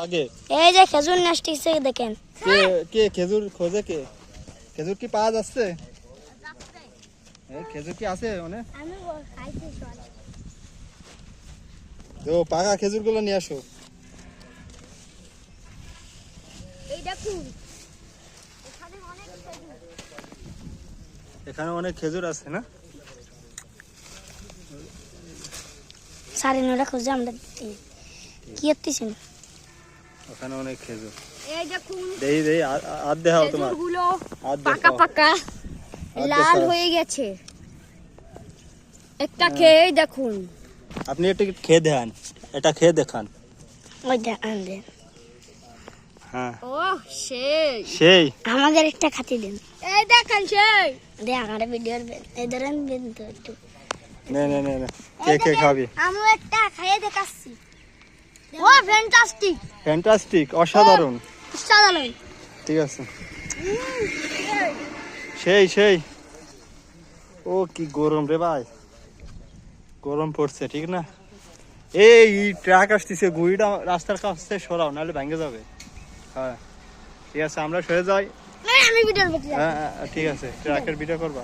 আগে এই যে খেজুর নাচতেছে দেখেন। কে কে খেজুর খোঁজে কে? খেজুর কি পাওয়া যাচ্ছে? খেজুর কি আছে অনেক? আমি খাইছি সব। তো পাকা খেজুরগুলো নিয়ে আসো। এই দেখুন এখানে অনেক খেজুর আছে না? সাড়ে 9টা খুঁজে আমরা কি করতেছেন? ওখানে অনেক খেজুর। এই দেখুন দেই দেই হাত দেখাও তোমার। খেজুরগুলো হাত পাকা দেখাও। পাকা হাত লাল দেখাও। হয়ে গেছে। একটা খেয়ে দেখুন। আপনি এটা খেয়ে দেখান, এটা খেয়ে দেখান। ওই দেখান দেন। হ্যাঁ ও সেই সেই আমাদের একটা খাতি দেন। এই দেখেন সেই দে আমার ভিডিওর এই ধরেন দেন তো একটু। নে নে নে নে। কে কে খাবি? আমি একটা খাইয়ে দেখাচ্ছি। ও ফ্যান্টাস্টিক ফ্যান্টাস্টিক, অসাধারণ। সাধারণ। ঠিক আছে, সেই সেই। ও কি গরম রে ভাই, গরম পড়ছে ঠিক না? এই ট্রাক আসতেছে, গুড়িটা রাস্তার কাছে সরাও নাহলে ভেঙে যাবে। হ্যাঁ ঠিক আছে, আমরা সরে যাই। আমি ভিডিওর ভিতরে যাই। হ্যাঁ ঠিক আছে, ট্রাকের ভিডিও করবা।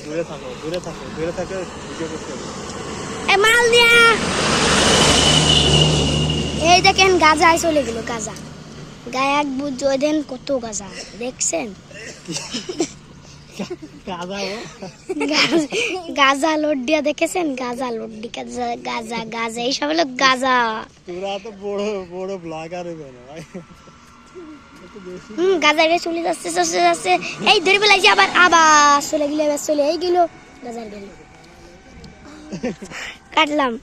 দূরে থাকো দূরে থাকো দূরে থাকো, ভিডিও করতে হবে। এ মাল দিয়া এই দেখেন গাজায় চলে গেল। গাজা গায়ে এক বুঝ দেন কত গাজা দেখছেন? গাজা লোড দিয়া দেখেছেন? গাজা লোড দি গাজা গাজা গাজা এইসব হলো গাজা। তোরা তো বড় বড় ব্লগার হবে না ভাই। গাজারে চলে যাচ্ছে চলে যাচ্ছে। এই ধরে বেলাইছে আবার আবার চলে গেলে চলে এই গেল গাজার গেল কাটলাম।